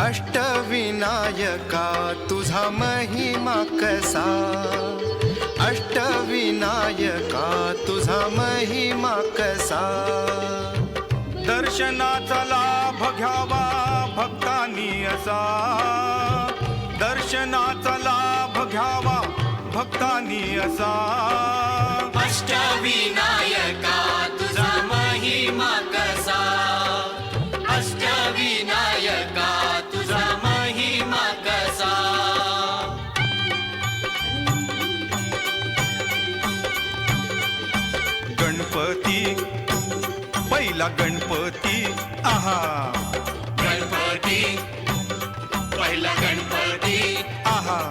अष्टविनायका तुझा महिमा कसा, अष्टविनायका तुझा महिमा कसा. दर्शनाचा लाभ घ्यावा भक्तांनी असा, दर्शनाचा लाभ घ्यावा भक्तांनी असा. अष्टविनायका तुझा महिमा कसा, अष्टविनायका तुझा महिमा कसा. गणपती पहिला गणपती आहा, गणपती पहिला गणपती आहा.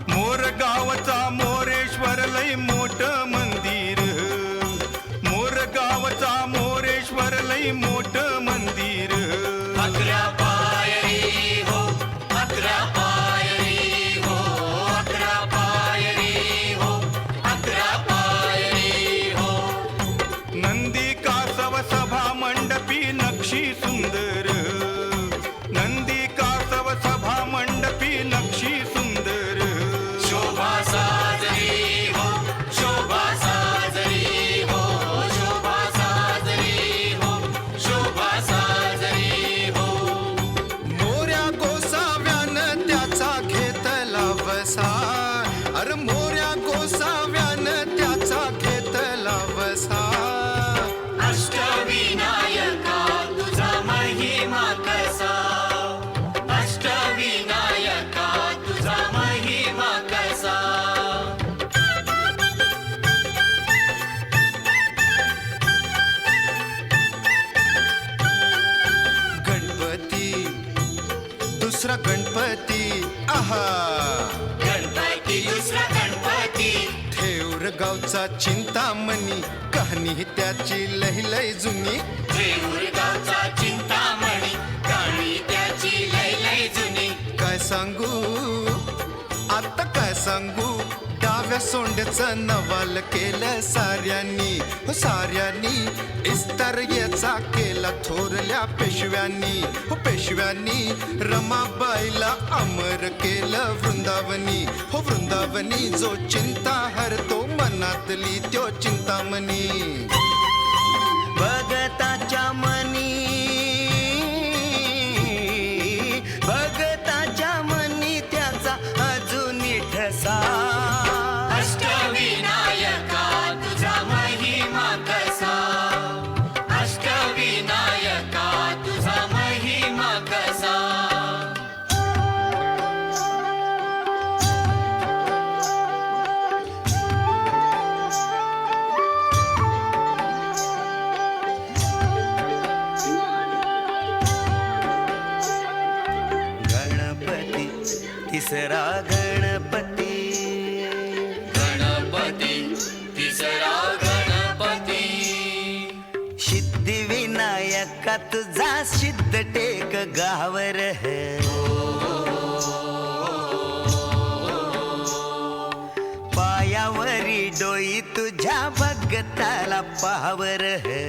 मोर गावचा मोरेश्वर लय मोठ मंदिर, मोर गावचा मोरेश्वर लय मोठ मंदिर. 11 पायरी हो, 11 पायरी हो, 11 पायरी हो, 11 पायरी हो. नंदी कासव सभा मंडपी नक्षी सुंदर, नंदी कासव सभा मंडपी नक्षी सुंदर. शोभा साजरी हो, शोभा साजरी हो, शोभा साजरी हो, शोभा साजरी हो. मोऱ्या गोसाव्यानं त्याचा घेतला वसा, अरे मोऱ्या गोसाव्यानं त्याचा घेतला वसा. अष्टविनायका तुझा महिमा कसा, अष्टविनायका तुझा महिमा कसा. गणपती दुसरा गणपती आहा, गणपती दुसरा गणपती ठेऊर गावचा चिंतामणी, कहाणी त्याची लय लय जुनी. देऊर गावचा चिंतामणी, गाणी त्याची लय लय जुनी. काय सांगू आता काय सांगू, डाव्या सोंड्याचं नवाल केलं साऱ्यांनी, हो साऱ्यांनी. इस्तर याचा केला थोरल्या पेशव्यांनी, हो पेशव्यांनी. रमाबाईला अमर केलं वृंदावनी, हो वृंदावनी. जो चिंता हरतो मनातली त्यो चिंतामणी. भगताच्या मनी, भगताच्या मनी त्याचा अजूनी ठसा. अष्टविनायका तुझा महिमा कसा, अष्टविनायका तुझा महिमा कसा. गणपती तिसरा गणपती, गणपती तिसरा गणपती सिद्धिविनायका तुझा सिद्ध टेक गावर है. पायावरी डोई तुझ्या भगताला पावर है.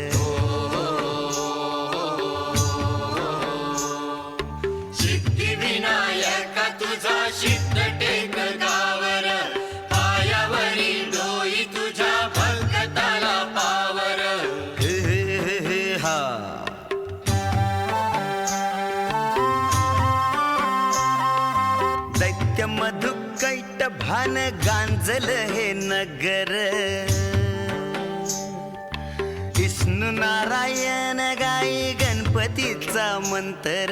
सिद्धिविनायका तुझा सिद्ध टेक गावर, पायावरी डोई तुझ्या भगताला पावर. हा दैत्य मधुकैट भान गांजल हे नगर. विष्णू नारायण गाई गणपतीचा मंत्र.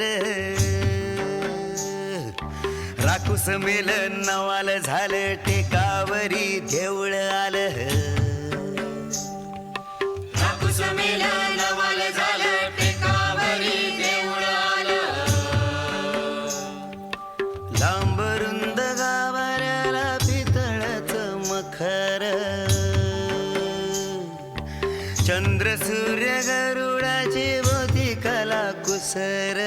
राकुस मेल नवाल झालं टेकावरी देऊळ आलं. राकुस मेल नवाल झालं टेकावरी देऊळ आलं. लांबरुंद गाभाऱ्याला पितळाचं मखर. चंद्र सूर्य गरुडाची भोवती कला कुसर.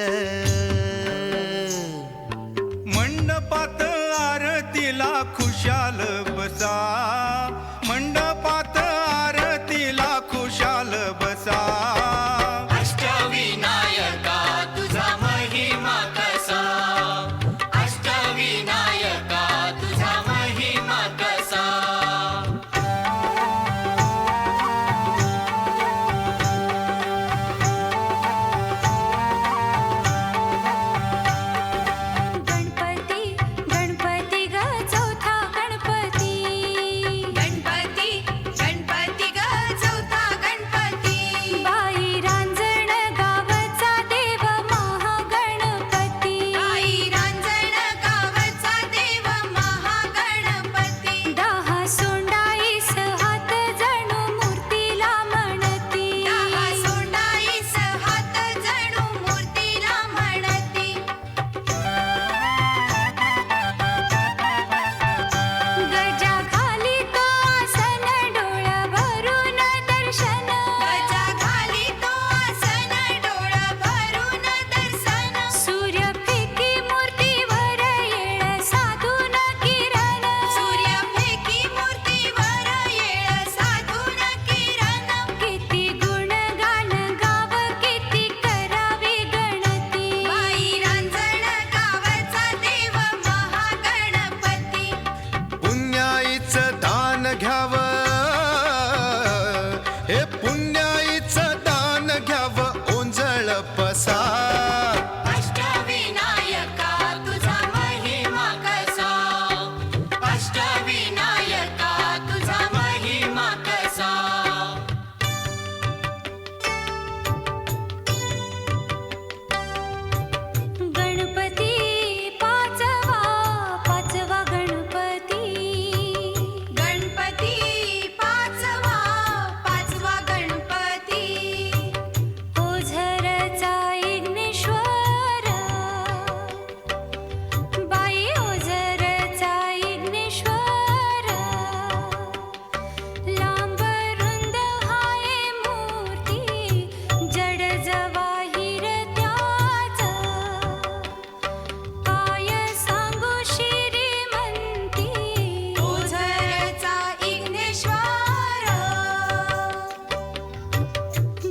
मंडपात आरतीला खुशाल बसा, मंडपात आरतीला खुशाल बसा. घ्याव, हे पुण्याईचं दान घ्याव ओंजळ पसार. अष्टविनायका तुझा महिमा कसा, अष्टविनायका तुझा महिमा कसा. गणपती पाचवा, पाचवा गणपती. गणपती पाचवा, पाचवा गणपती. ओझरचा यज्ञेश्वर, बाई ओझरचा यज्ञेश्वर. लांब रुंद हाय मूर्ती, जड जवाहीर त्याच. काय सांगू श्रीमंती, ओझरचा विघ्नेश्वर.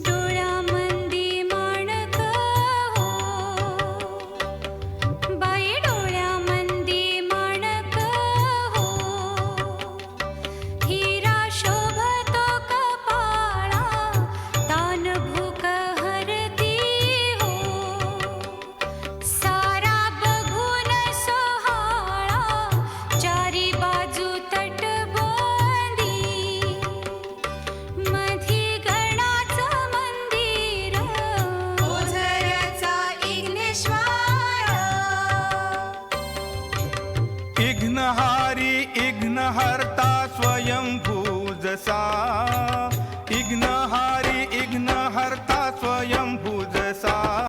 डोळ्यामंदी माणक हो, बाई डोळ्यामंदी माणक हो. हिरा शोभतो कपाळा, तान भूक हरती हो. सारा बघून सोहाळा, चारी बाजू तटबंदी. मधी गणाचं मंदिर, ओझरचा विघ्नेश्वर. इघ्नहारी इघ्नहर्ता स्वयंभू जसा